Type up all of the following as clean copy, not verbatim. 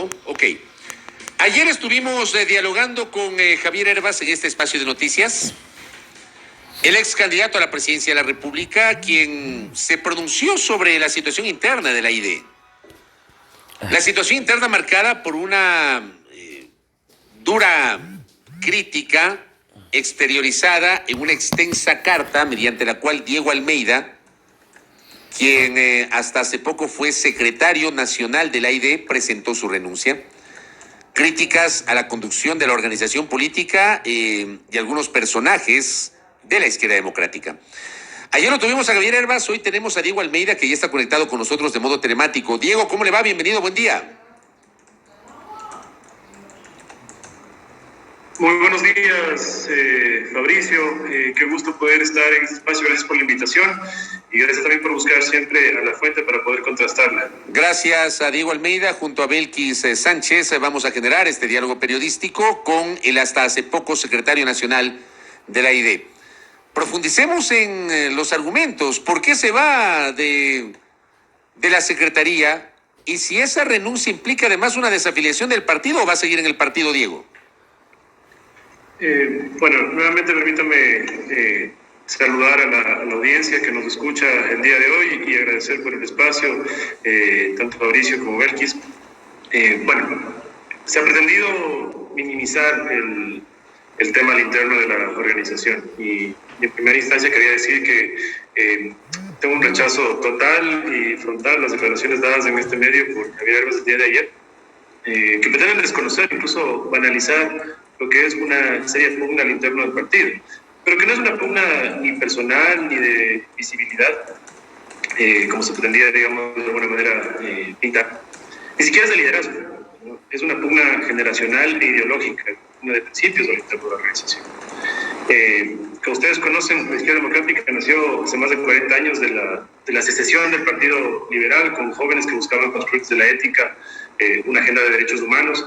¿no? Ok. Ayer estuvimos dialogando con Javier Hervas en este espacio de noticias, el ex candidato a la presidencia de la República, quien se pronunció sobre la situación interna de la ID. La situación interna marcada por una dura crítica exteriorizada en una extensa carta mediante la cual Diego Almeida, quien hasta hace poco fue secretario nacional de la ID, presentó su renuncia. Críticas a la conducción de la organización política y algunos personajes de la izquierda democrática. Ayer lo tuvimos a Javier Hervas, hoy tenemos a Diego Almeida, que ya está conectado con nosotros de modo telemático. Diego, ¿cómo le va? Bienvenido, buen día. Muy buenos días, Fabricio. Qué gusto poder estar en este espacio. Gracias por la invitación y gracias también por buscar siempre a la fuente para poder contrastarla. Gracias a Diego Almeida. Junto a Belkis Sánchez vamos a generar este diálogo periodístico con el hasta hace poco secretario nacional de la ID. Profundicemos en los argumentos. ¿Por qué se va de la secretaría? Y si esa renuncia implica además una desafiliación del partido, ¿o va a seguir en el partido, Diego? Bueno, nuevamente permítame saludar a la audiencia que nos escucha el día de hoy y agradecer por el espacio, tanto Fabricio como Belkis. Bueno, se ha pretendido minimizar el tema al interno de la organización y en primera instancia quería decir que tengo un rechazo total y frontal a las declaraciones dadas en este medio por Javier Hervas el día de ayer, que pretenden desconocer, incluso banalizar lo que es una seria pugna al interno del partido, pero que no es una pugna ni personal ni de visibilidad, como se pretendía, digamos, de alguna manera pintar. Ni siquiera es de liderazgo, ¿no? Es una pugna generacional e ideológica, una de principios del interno de la organización. Como ustedes conocen, la izquierda democrática nació hace más de 40 años de la secesión del Partido Liberal, con jóvenes que buscaban construir desde la ética una agenda de derechos humanos.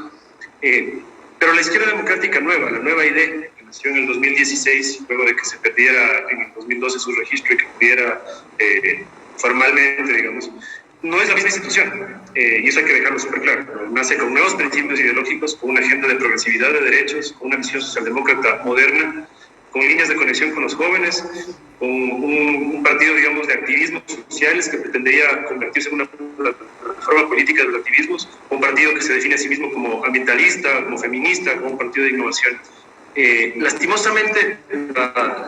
Pero la izquierda democrática nueva, la nueva ID, que nació en el 2016, luego de que se perdiera en el 2012 su registro y que pudiera formalmente, digamos, no es la misma institución. Y eso hay que dejarlo súper claro. Nace con nuevos principios ideológicos, con una agenda de progresividad de derechos, con una visión socialdemócrata moderna, con líneas de conexión con los jóvenes, con un partido, digamos, de activismos sociales que pretendería convertirse en una plataforma política de los activismos, un partido que se define a sí mismo como ambientalista, como feminista, como un partido de innovación. Lastimosamente,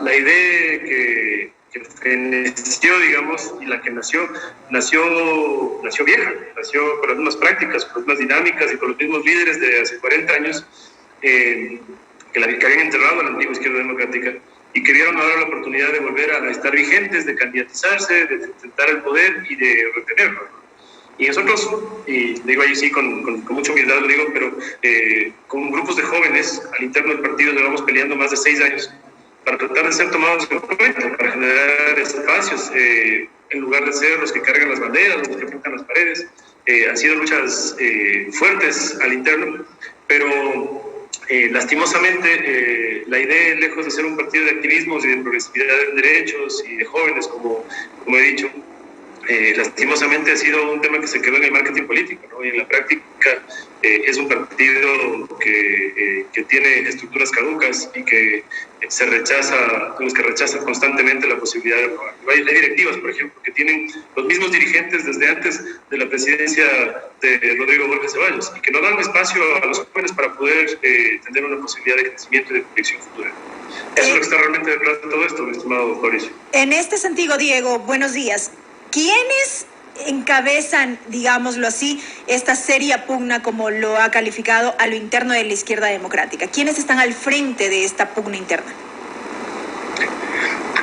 la idea que nació, digamos, y la que nació vieja, nació con las mismas prácticas, con las mismas dinámicas y con los mismos líderes de hace 40 años, que habían enterrado a la antigua izquierda democrática y que vieron ahora la oportunidad de volver a estar vigentes, de candidatizarse, de tentar el poder y de retenerlo. Y nosotros, y digo ahí sí con mucha humildad lo digo, pero con grupos de jóvenes al interno del partido llevamos peleando más de 6 años para tratar de ser tomados en cuenta, para generar espacios, en lugar de ser los que cargan las banderas, los que pintan las paredes. Han sido luchas fuertes al interno, pero lastimosamente la idea, lejos de ser un partido de activismos y de progresividad de derechos y de jóvenes, como he dicho, lastimosamente ha sido un tema que se quedó en el marketing político, ¿no? Y en la práctica es un partido que tiene estructuras caducas y que se rechaza, los que rechazan constantemente la posibilidad de aprobar. Hay directivas, por ejemplo, que tienen los mismos dirigentes desde antes de la presidencia de Rodrigo Borges Ceballos y que no dan espacio a los jóvenes para poder tener una posibilidad de crecimiento y de proyección futura. Eso es lo que está realmente detrás de todo esto, mi estimado Fabricio. En este sentido, Diego, buenos días. ¿Quiénes encabezan, digámoslo así, esta seria pugna, como lo ha calificado, a lo interno de la izquierda democrática? ¿Quiénes están al frente de esta pugna interna?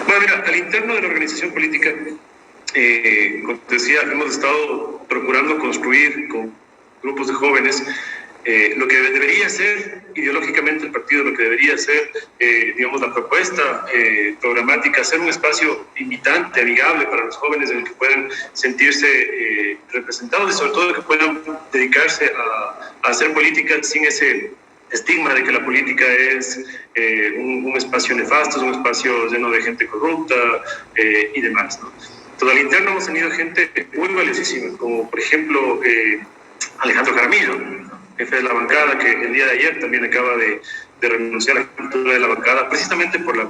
Bueno, mira, al interno de la organización política, como te decía, hemos estado procurando construir con grupos de jóvenes lo que debería ser ideológicamente el partido, lo que debería ser, digamos, la propuesta programática, ser un espacio invitante, amigable para los jóvenes en el que puedan sentirse representados y sobre todo que puedan dedicarse a hacer política sin ese estigma de que la política es un espacio nefasto, es un espacio lleno de gente corrupta y demás, ¿no? Todo al interno hemos tenido gente muy valiosísima, como por ejemplo Alejandro Jaramillo, jefe de la bancada, que el día de ayer también acaba de renunciar a la cultura de la bancada, precisamente por las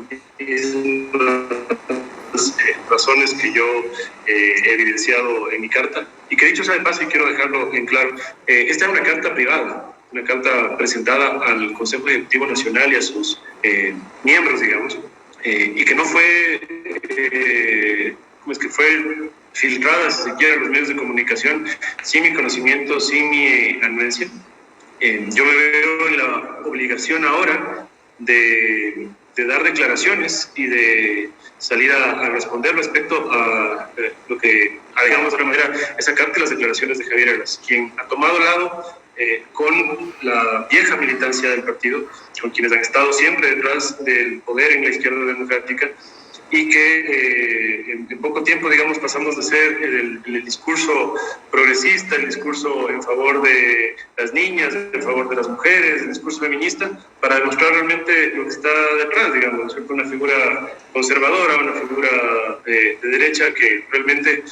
razones que yo he evidenciado en mi carta, y que dicho sea de paso, y quiero dejarlo en claro, esta es una carta privada, una carta presentada al Consejo Ejecutivo Nacional y a sus miembros, digamos, y que no fue, fue filtrada, si se quiere, en los medios de comunicación, sin mi conocimiento, sin mi anuencia. Yo me veo en la obligación ahora de dar declaraciones y de salir a responder respecto a lo que, digamos de alguna manera, esa carta y las declaraciones de Javier Herbas, quien ha tomado lado con la vieja militancia del partido, con quienes han estado siempre detrás del poder en la izquierda democrática, y que en poco tiempo, digamos, pasamos de ser el discurso progresista, el discurso en favor de las niñas, en favor de las mujeres, el discurso feminista, para demostrar realmente lo que está detrás, digamos, una figura conservadora, una figura de derecha que realmente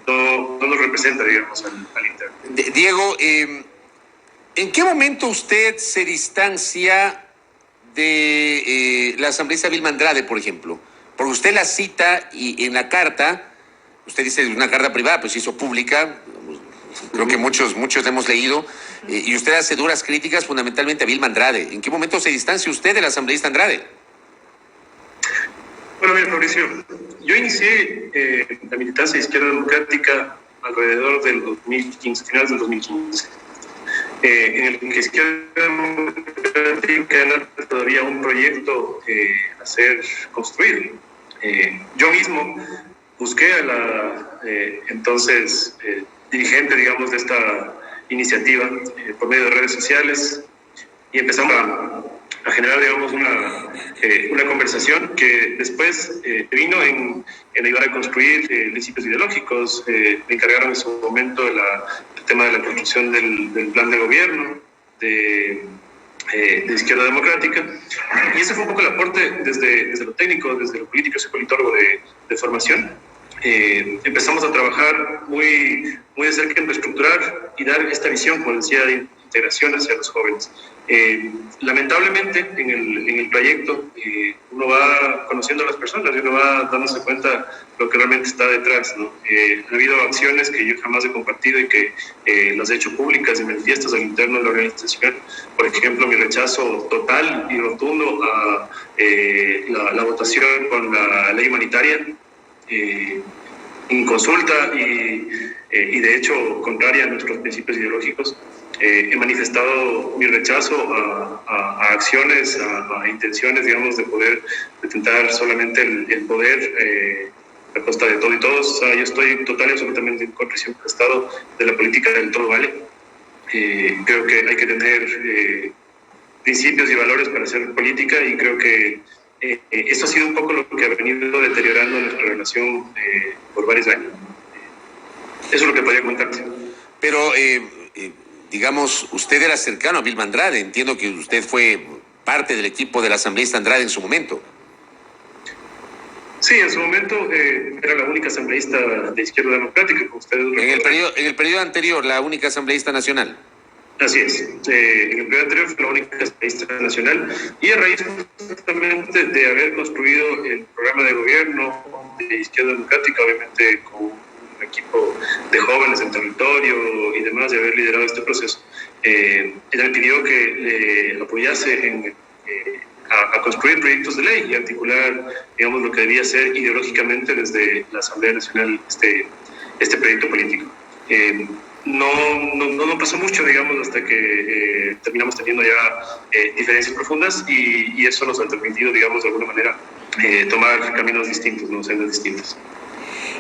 no nos representa, digamos, al interno. Diego, ¿en qué momento usted se distancia de la asambleísta Vilma Andrade, por ejemplo? Porque usted la cita y en la carta, usted dice una carta privada, pues se hizo pública, creo que muchos la hemos leído, y usted hace duras críticas fundamentalmente a Vilma Andrade. ¿En qué momento se distancia usted de la asambleísta Andrade? Bueno, bien, Fabricio, yo inicié la militancia de izquierda democrática alrededor del 2015, finales del 2015. En el que izquierda democrática era todavía un proyecto a ser construido. Yo mismo busqué a la entonces dirigente, digamos, de esta iniciativa por medio de redes sociales y empezamos a generar, digamos, una conversación que después vino en ayudar a construir principios ideológicos. Me encargaron en su momento el tema de la construcción del plan de gobierno de izquierda democrática, y ese fue un poco el aporte desde lo técnico, desde lo político. Soy politólogo de formación. Empezamos a trabajar muy de cerca en reestructurar y dar esta visión, como decía, de integración hacia los jóvenes. Lamentablemente en el trayecto uno va conociendo a las personas y uno va dándose cuenta lo que realmente está detrás, ¿no? Ha habido acciones que yo jamás he compartido y que las he hecho públicas y manifiestas al interno de la organización. Por ejemplo, mi rechazo total y rotundo a la votación con la ley humanitaria inconsulta y de hecho contraria a nuestros principios ideológicos. He manifestado mi rechazo a acciones, a intenciones, digamos, de tentar solamente el poder a costa de todo y todos. O sea, yo estoy total y absolutamente en contra y siempre he estado de la política del todo vale. Creo que hay que tener principios y valores para hacer política, y creo que esto ha sido un poco lo que ha venido deteriorando nuestra relación por varios años. Eso es lo que podría contarte. Pero digamos, usted era cercano a Vilma Andrade. Entiendo que usted fue parte del equipo de la asambleísta Andrade en su momento. Sí, en su momento era la única asambleísta de izquierda democrática, como ustedes recuerdan. En el periodo anterior, la única asambleísta nacional. Así es. En el periodo anterior fue la única asambleísta nacional, y a raíz justamente de haber construido el programa de gobierno de izquierda democrática, obviamente con un equipo de jóvenes en territorio y demás, de haber liderado este proceso, ella me pidió que le apoyase a construir proyectos de ley y articular, digamos, lo que debía ser ideológicamente desde la Asamblea Nacional este proyecto político. No pasó mucho, digamos, hasta que terminamos teniendo ya diferencias profundas, y eso nos ha permitido, digamos, de alguna manera tomar caminos distintos, ¿no? Sendas distintas.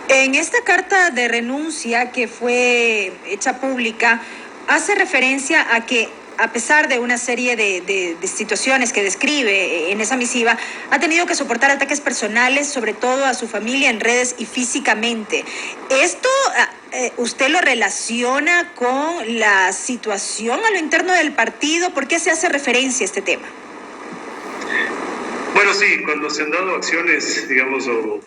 En esta carta de renuncia que fue hecha pública, hace referencia a que, a pesar de una serie de situaciones que describe en esa misiva, ha tenido que soportar ataques personales, sobre todo a su familia en redes y físicamente. ¿Esto usted lo relaciona con la situación a lo interno del partido? ¿Por qué se hace referencia a este tema? Bueno, sí, cuando se han dado acciones, digamos, o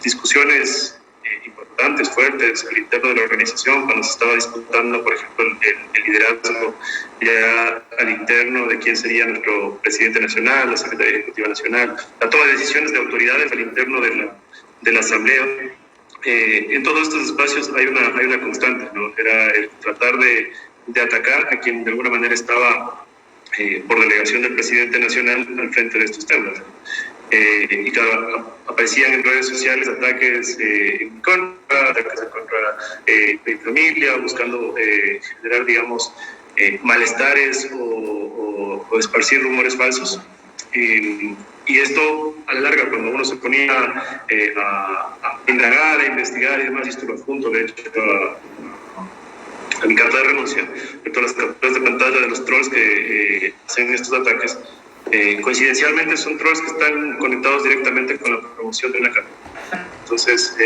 discusiones importantes, fuertes, al interno de la organización, cuando se estaba disputando, por ejemplo, el liderazgo ya al interno de quién sería nuestro presidente nacional, la secretaria ejecutiva nacional, la toma de decisiones de autoridades al interno de la asamblea. En todos estos espacios hay una constante, ¿no? Era el tratar de atacar a quien de alguna manera estaba por delegación del presidente nacional al frente de estos temas. Y claro, aparecían en redes sociales ataques en contra mi familia, buscando generar, digamos, malestares o esparcir rumores falsos. Y esto, a la larga, cuando uno se ponía a indagar, a investigar y demás, y estuvo a punto, de hecho, a mi carta de renuncia, de todas las capturas de pantalla de los trolls que hacen estos ataques, coincidencialmente son trolls que están conectados directamente con la promoción de una carta. Entonces,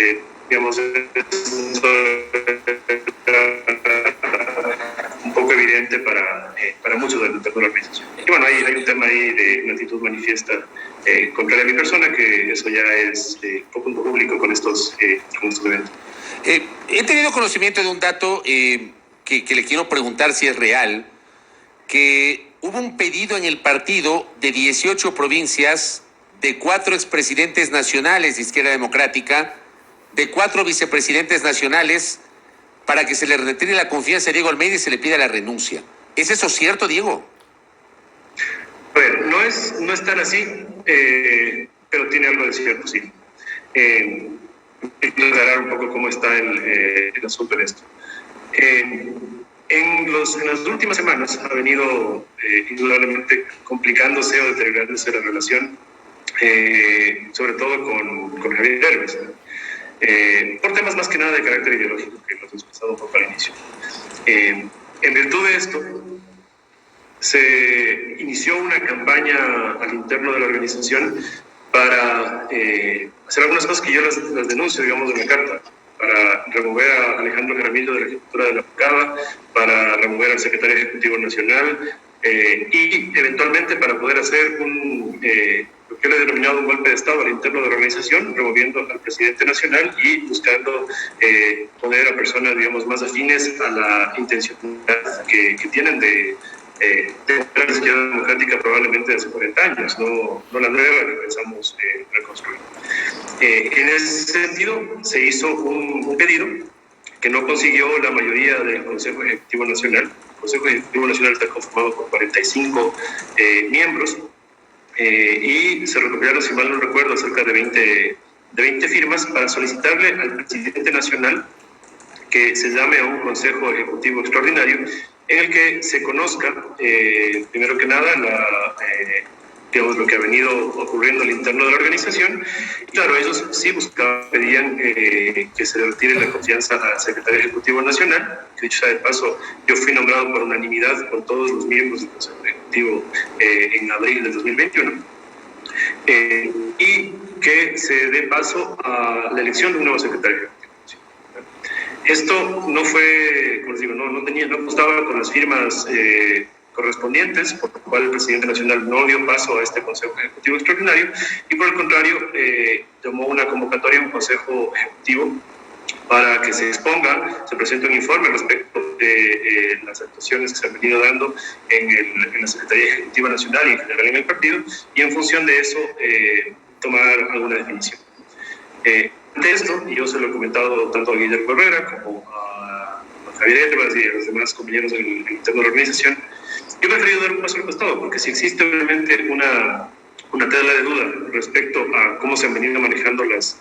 digamos, es un poco evidente para muchos del interno de la organización. Y bueno, hay un tema ahí de una actitud manifiesta contraria a mi persona, que eso ya es poco público con estos eventos. He tenido conocimiento de un dato que le quiero preguntar si es real, que hubo un pedido en el partido de 18 provincias, de 4 expresidentes nacionales de Izquierda Democrática, de 4 vicepresidentes nacionales, para que se le retire la confianza a Diego Almeida y se le pida la renuncia. ¿Es eso cierto, Diego? A ver, no es tan así, pero tiene algo de cierto, sí. Aclarar un poco cómo está el asunto en esto. En las últimas semanas ha venido indudablemente complicándose o deteriorándose la relación, sobre todo con Javier Herbas, por temas más que nada de carácter ideológico, que los he expresado un poco al inicio. En virtud de esto, se inició una campaña al interno de la organización para hacer algunas cosas que yo las denuncio, digamos, en la carta, para remover a Alejandro Jaramillo de la ejecutura de la FUCABA, para remover al secretario ejecutivo nacional y eventualmente para poder hacer lo que yo le he denominado un golpe de Estado al interno de la organización, removiendo al presidente nacional y buscando poner a personas, digamos, más afines a la intencionalidad que tienen de la izquierda democrática probablemente de hace 40 años, no la nueva que pensamos reconstruir. En ese sentido, se hizo un pedido que no consiguió la mayoría del Consejo Ejecutivo Nacional. El Consejo Ejecutivo Nacional está conformado por 45 miembros y se recopilaron, si mal no recuerdo, cerca de 20 firmas para solicitarle al presidente nacional que se llame a un Consejo Ejecutivo Extraordinario en el que se conozca, primero que nada, digamos, lo que ha venido ocurriendo al interno de la organización. Y claro, ellos sí pedían que se le retire la confianza al secretario ejecutivo nacional, que dicho sea de paso, yo fui nombrado por unanimidad por todos los miembros del Consejo Ejecutivo en abril del 2021, y que se dé paso a la elección de un nuevo secretario ejecutivo. Esto no fue, como les digo, no constaba con las firmas correspondientes, por lo cual el presidente nacional no dio paso a este Consejo Ejecutivo Extraordinario y por el contrario llamó una convocatoria a un Consejo Ejecutivo para que se exponga, se presente un informe respecto de las actuaciones que se han venido dando en la Secretaría Ejecutiva Nacional y en general en el partido, y en función de eso tomar alguna definición. De esto, y yo se lo he comentado tanto a Guillermo Herrera como a Javier Herbas y a los demás compañeros del interno de la organización, yo he preferido dar un paso al costado, porque si existe obviamente una tela de duda respecto a cómo se han venido manejando las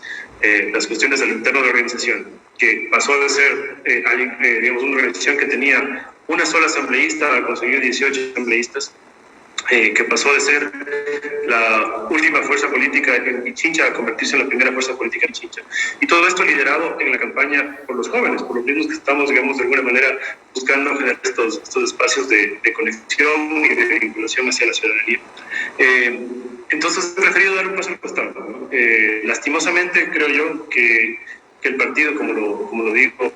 cuestiones del interno de la organización, que pasó de ser digamos, una organización que tenía una sola asambleísta a conseguir 18 asambleístas, que pasó de ser la última fuerza política en Pichincha a convertirse en la primera fuerza política en Pichincha. Y todo esto liderado en la campaña por los jóvenes, por los mismos que estamos, digamos, de alguna manera buscando generar estos espacios de conexión y de vinculación hacia la ciudadanía. Entonces he preferido dar un paso al costado, ¿no? Lastimosamente creo yo que el partido, como lo digo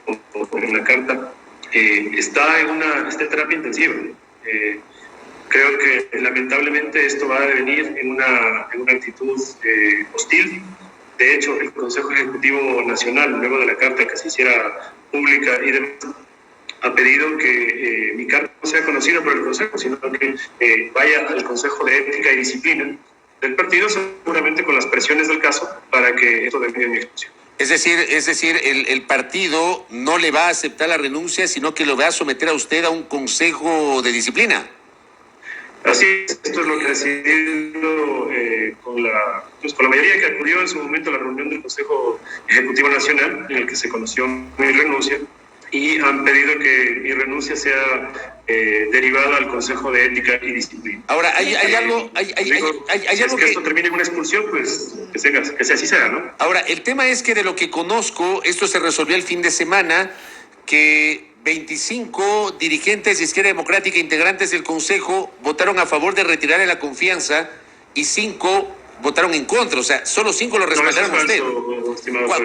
en la carta, está en terapia intensiva. Creo que lamentablemente esto va a devenir en una actitud hostil De hecho, el Consejo Ejecutivo Nacional, luego de la carta que se hiciera pública y demás, ha pedido que mi carta no sea conocida por el Consejo, sino que vaya al Consejo de Ética y Disciplina del partido, seguramente con las presiones del caso, para que esto devenga mi expulsión. Es decir, el partido no le va a aceptar la renuncia, sino que lo va a someter a usted a un consejo de disciplina. Así es, esto es lo que ha decidido con la mayoría que acudió en su momento a la reunión del Consejo Ejecutivo Nacional, en el que se conoció mi renuncia, y han pedido que mi renuncia sea derivada al Consejo de Ética y Disciplina. Ahora, hay algo que esto termine en una expulsión, pues que así sea, ¿no? Ahora, el tema es que de lo que conozco, esto se resolvió el fin de semana, que 25 dirigentes de Izquierda Democrática, integrantes del Consejo, votaron a favor de retirarle la confianza y 5 votaron en contra. O sea, solo 5 lo respaldaron a usted.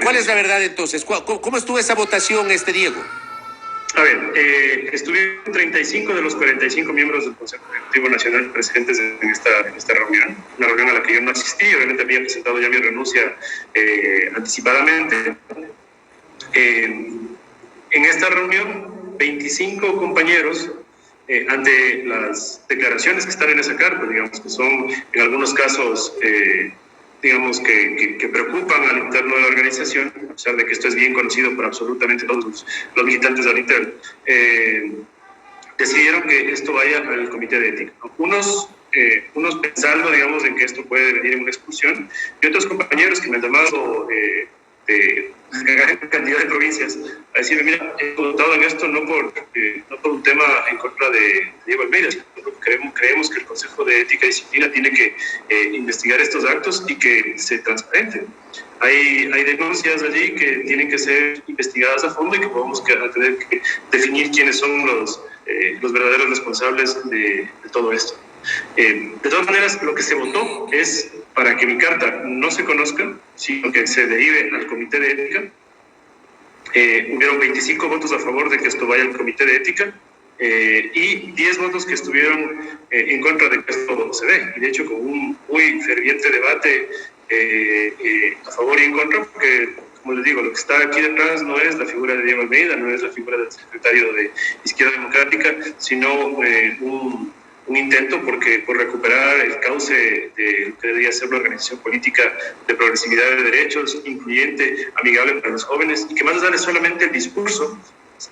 ¿Cuál es la verdad entonces? ¿Cómo estuvo esa votación, Diego? A ver, estuvieron 35 de los 45 miembros del Consejo Ejecutivo Nacional presentes en esta reunión, una reunión a la que yo no asistí, obviamente había presentado ya mi renuncia anticipadamente. En esta reunión, 25 compañeros, ante las declaraciones que están en esa carta, digamos, que son en algunos casos, digamos, que preocupan al interno de la organización, a pesar de que esto es bien conocido por absolutamente todos los militantes del interno, decidieron que esto vaya al Comité de Ética. Unos pensando, digamos, en que esto puede venir en una expulsión, y otros compañeros que me han llamado de cantidad de provincias a decirme, mira, he votado en esto no por un tema en contra de Diego Almeida, sino porque creemos que el Consejo de Ética y Disciplina tiene que investigar estos actos y que se transparenten. Hay denuncias allí que tienen que ser investigadas a fondo y que vamos a tener que definir quiénes son los verdaderos responsables de todo esto. De todas maneras, lo que se votó es para que mi carta no se conozca, sino que se derive al Comité de Ética. Hubieron 25 votos a favor de que esto vaya al Comité de Ética y 10 votos que estuvieron en contra de que esto se dé. Y de hecho, con un muy ferviente debate a favor y en contra, porque, como les digo, lo que está aquí detrás no es la figura de Diego Almeida, no es la figura del secretario de Izquierda Democrática, sino un intento por recuperar el cauce de lo que debería ser una organización política de progresividad de derechos, incluyente, amigable para los jóvenes, y que más allá de solamente el discurso,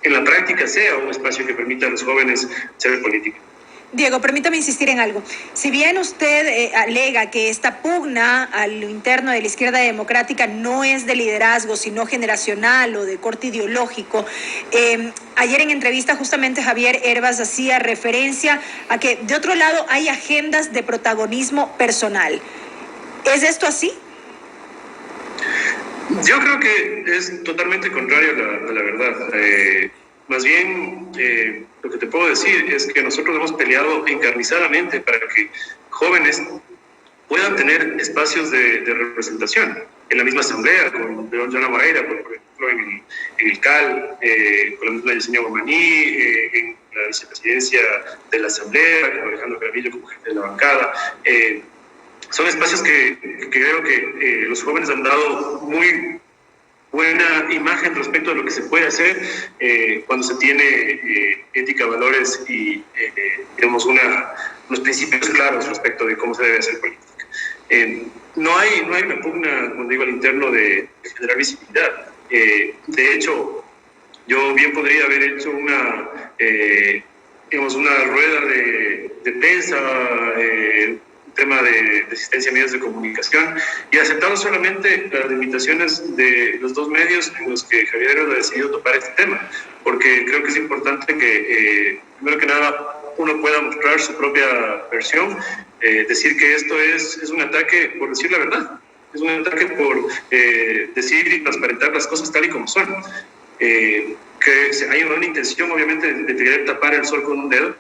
en la práctica sea un espacio que permita a los jóvenes hacer política. Diego, permítame insistir en algo. Si bien usted alega que esta pugna al interno de la Izquierda Democrática no es de liderazgo, sino generacional o de corte ideológico, ayer en entrevista justamente Javier Hervas hacía referencia a que de otro lado hay agendas de protagonismo personal. ¿Es esto así? Yo creo que es totalmente contrario a la verdad. Más bien, lo que te puedo decir es que nosotros hemos peleado encarnizadamente para que jóvenes puedan tener espacios de representación. En la misma asamblea, con Joana Moreira, por ejemplo, en el CAL, con la misma Yesenia Guamaní, en la vicepresidencia de la asamblea, con Alejandro Caramillo como jefe de la bancada. Son espacios que creo que los jóvenes han dado muy buena imagen respecto de lo que se puede hacer cuando se tiene ética, valores y tenemos unos principios claros respecto de cómo se debe hacer política. No hay una pugna, como digo, al interno de generar visibilidad. De hecho, yo bien podría haber hecho una rueda de prensa, tema de asistencia a medios de comunicación y aceptado solamente las limitaciones de los dos medios en los que Javier ha decidido topar este tema, porque creo que es importante que, primero que nada, uno pueda mostrar su propia versión, decir que esto es un ataque por decir la verdad, es un ataque por decir y transparentar las cosas tal y como son. Que hay una intención, obviamente, de querer tapar el sol con un dedo.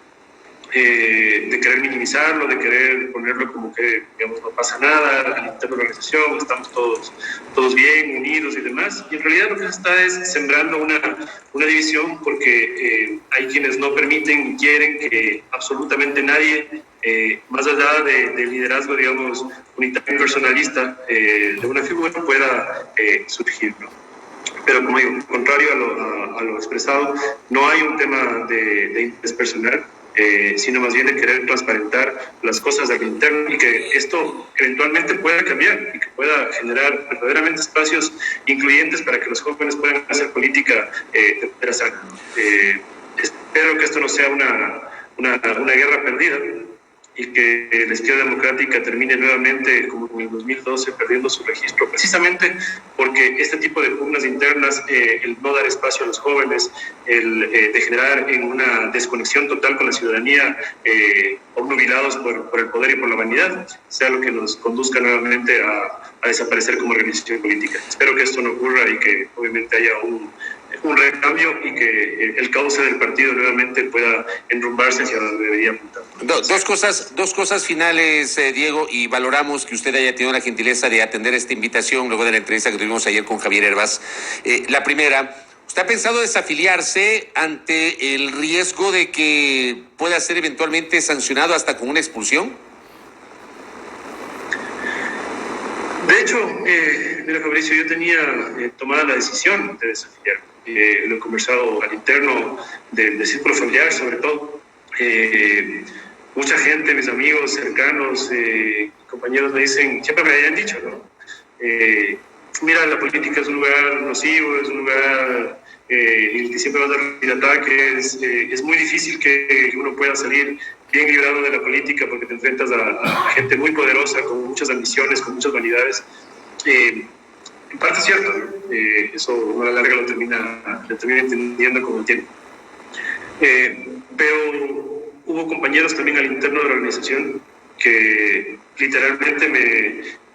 de querer minimizarlo, de querer ponerlo como que, digamos, no pasa nada, al interno de la organización, estamos todos bien, unidos y demás. Y en realidad lo que se está es sembrando una división porque hay quienes no permiten y quieren que absolutamente nadie, más allá del liderazgo, digamos, unitario y personalista de una figura, pueda surgir, ¿no? Pero como digo, contrario a lo expresado, no hay un tema de interés personal, sino más bien de querer transparentar las cosas del interno y que esto eventualmente pueda cambiar y que pueda generar verdaderamente espacios incluyentes para que los jóvenes puedan hacer política de manera sana. Espero que esto no sea una guerra perdida y que la izquierda democrática termine nuevamente, como en el 2012, perdiendo su registro, precisamente porque este tipo de pugnas internas, el no dar espacio a los jóvenes, el degenerar en una desconexión total con la ciudadanía, obnubilados por el poder y por la vanidad, sea lo que nos conduzca nuevamente a desaparecer como organización política. Espero que esto no ocurra y que obviamente haya un recambio y que el cauce del partido nuevamente pueda enrumbarse hacia donde debería apuntar. Dos cosas finales, Diego, y valoramos que usted haya tenido la gentileza de atender esta invitación luego de la entrevista que tuvimos ayer con Javier Hervás. La primera, ¿usted ha pensado desafiliarse ante el riesgo de que pueda ser eventualmente sancionado hasta con una expulsión? De hecho, mira, Fabricio, yo tenía tomada la decisión de desafiliarme. Lo he conversado al interno del círculo familiar, sobre todo. Mucha gente, mis amigos cercanos, compañeros me dicen, siempre me habían dicho, ¿no? Mira, la política es un lugar nocivo, es un lugar en el que siempre vas a recibir ataques, es muy difícil que uno pueda salir bien librado de la política porque te enfrentas a gente muy poderosa, con muchas ambiciones, con muchas vanidades. En parte es cierto, ¿no? Eso a la larga lo termina entendiendo con el tiempo. Pero hubo compañeros también al interno de la organización que literalmente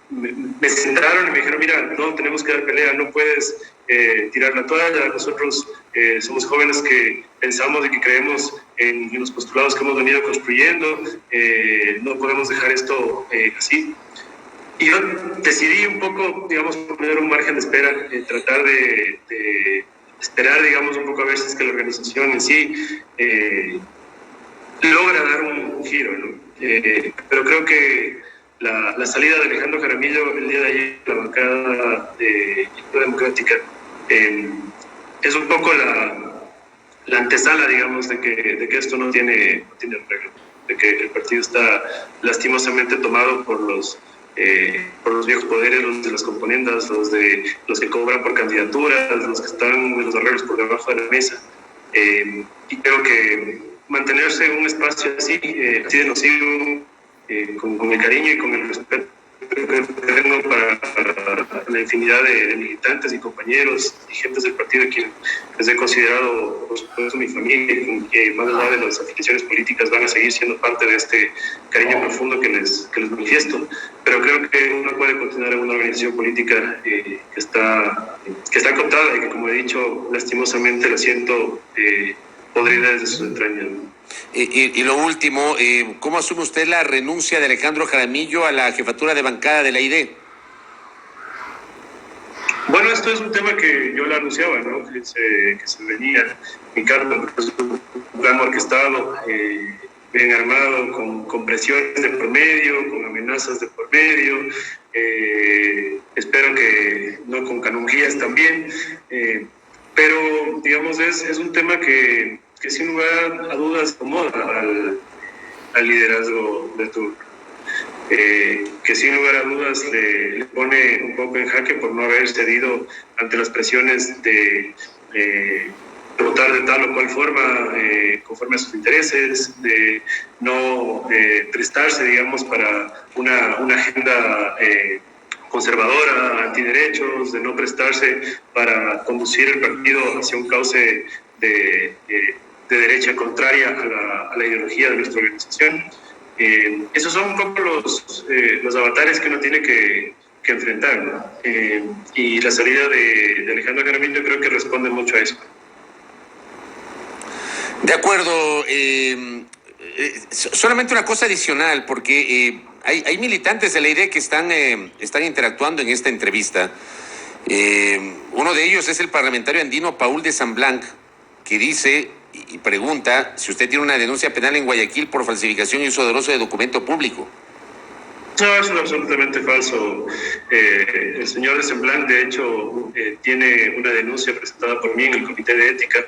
me centraron y me dijeron, mira, no, tenemos que dar pelea, no puedes tirar la toalla, nosotros somos jóvenes que pensamos y que creemos en los postulados que hemos venido construyendo, no podemos dejar esto así. Y yo decidí un poco, digamos, poner un margen de espera, tratar de esperar, digamos, un poco a ver si es que la organización en sí logra dar un giro, ¿no? Pero creo que la salida de Alejandro Jaramillo el día de ayer, la bancada de Izquierda Democrática, es un poco la antesala, digamos, de que esto no tiene arreglo, de que el partido está lastimosamente tomado por los viejos poderes, los de las componendas, los que cobran por candidaturas, los que están de los arreglos por debajo de la mesa. Y creo que mantenerse en un espacio así de nocivo, con el cariño y con el respeto que tengo para la infinidad de militantes y compañeros y gentes del partido, a quienes les he considerado, por supuesto, mi familia, y que más allá de las afiliaciones políticas van a seguir siendo parte de este cariño profundo que les manifiesto. Pero creo que uno puede continuar en una organización política que está acotada y que, como he dicho, lastimosamente la siento podrida desde sus entrañas. Y lo último, ¿cómo asume usted la renuncia de Alejandro Jaramillo a la jefatura de bancada de la ID? Bueno, esto es un tema que yo le anunciaba, ¿no? Que se venía. Mi cargo es un plan orquestado, bien armado, con presiones de por medio, con amenazas de por medio. Espero que no con canonjías también. Pero, digamos, es un tema que sin lugar a dudas acomoda al liderazgo de turno. Que sin lugar a dudas le pone un poco en jaque por no haber cedido ante las presiones de votar de tal o cual forma, conforme a sus intereses, de no prestarse, digamos, para una agenda conservadora, antiderechos, de no prestarse para conducir el partido hacia un cauce de derecha contraria a la ideología de nuestra organización. Esos son un poco los avatares que uno tiene que enfrentar, ¿no? Y la salida de Alejandro Jaramillo creo que responde mucho a eso. De acuerdo. Solamente una cosa adicional, porque hay militantes de la ID que están interactuando en esta entrevista. Uno de ellos es el parlamentario andino Paul de San Blanc, que dice y pregunta si usted tiene una denuncia penal en Guayaquil por falsificación y uso doloso de documento público. No, eso es absolutamente falso. El señor de San Blanc, de hecho, tiene una denuncia presentada por mí en el Comité de Ética,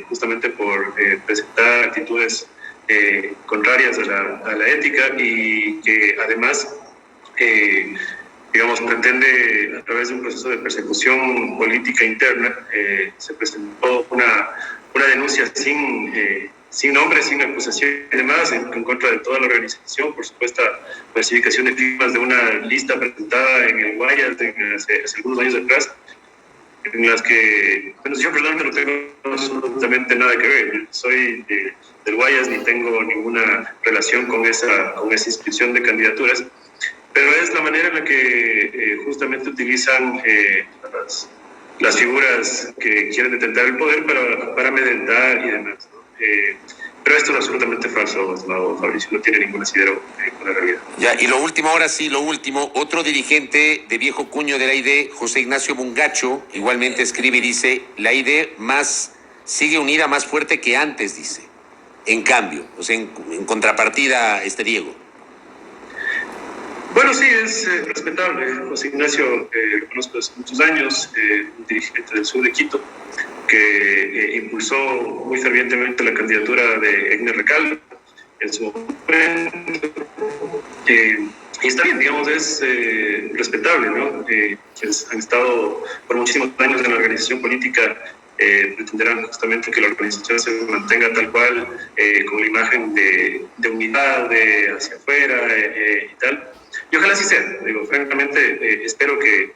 justamente por presentar actitudes contrarias a la ética y que además, digamos, pretende a través de un proceso de persecución política interna, se presentó una denuncia sin nombre, sin acusación y demás, en contra de toda la organización, por supuesta falsificación de firmas de una lista presentada en el Guayas hace algunos años atrás, en las que, bueno, yo personalmente no tengo absolutamente nada que ver. Soy del Guayas, ni tengo ninguna relación con esa inscripción de candidaturas, pero es la manera en la que justamente utilizan las figuras que quieren detentar el poder para amedrentar y demás, ¿no? Pero esto es absolutamente falso, estimado Fabricio, no tiene ningún asidero con la realidad. Ya, y lo último, ahora sí, lo último, otro dirigente de viejo cuño de la ID, José Ignacio Mungacho, igualmente escribe y dice, la ID sigue unida más fuerte que antes, dice. En cambio, o sea, en contrapartida, Diego. Bueno, sí, es respetable. José Ignacio, lo conozco desde muchos años, un dirigente del sur de Quito, que impulsó muy fervientemente la candidatura de Egner Recalde en su momento. Y está bien, digamos, es respetable, ¿no? Quienes han estado por muchísimos años en la organización política pretenderán justamente que la organización se mantenga tal cual, con la imagen de unidad hacia afuera y tal. Y ojalá así sea. Digo, francamente, espero que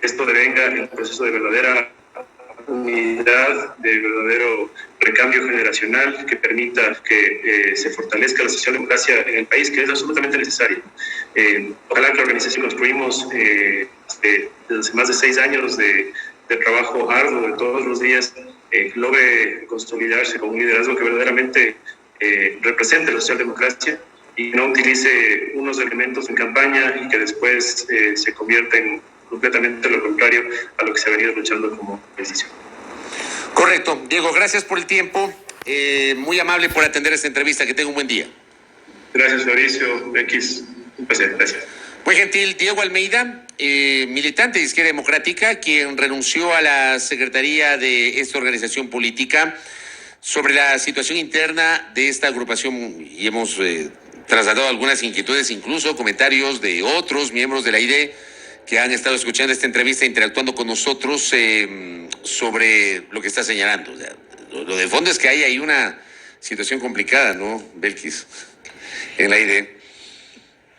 esto devenga en un proceso de verdadera unidad, de verdadero recambio generacional que permita que se fortalezca la socialdemocracia en el país, que es absolutamente necesaria. Ojalá que la organización construimos desde más de 6 años de trabajo arduo de todos los días, logre consolidarse con un liderazgo que verdaderamente represente la socialdemocracia y no utilice unos elementos en campaña y que después se convierten completamente lo contrario a lo que se ha venido luchando como oposición. Correcto. Diego, gracias por el tiempo. Muy amable por atender esta entrevista. Que tenga un buen día. Gracias, Fabricio. X. Un placer. Gracias. Muy gentil. Diego Almeida, militante de Izquierda Democrática, quien renunció a la secretaría de esta organización política sobre la situación interna de esta agrupación, y hemos trasladado algunas inquietudes, incluso comentarios de otros miembros de la ID que han estado escuchando esta entrevista, interactuando con nosotros sobre lo que está señalando. O sea, lo de fondo es que hay ahí una situación complicada, ¿no, Belkis? En la ID.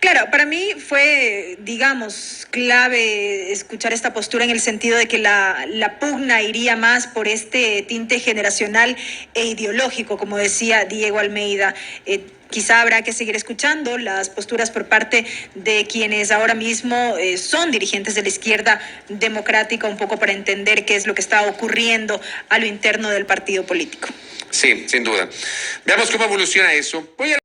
Claro, para mí fue, digamos, clave escuchar esta postura en el sentido de que la pugna iría más por este tinte generacional e ideológico, como decía Diego Almeida. Quizá habrá que seguir escuchando las posturas por parte de quienes ahora mismo son dirigentes de la izquierda democrática, un poco para entender qué es lo que está ocurriendo a lo interno del partido político. Sí, sin duda. Veamos cómo evoluciona eso. Voy a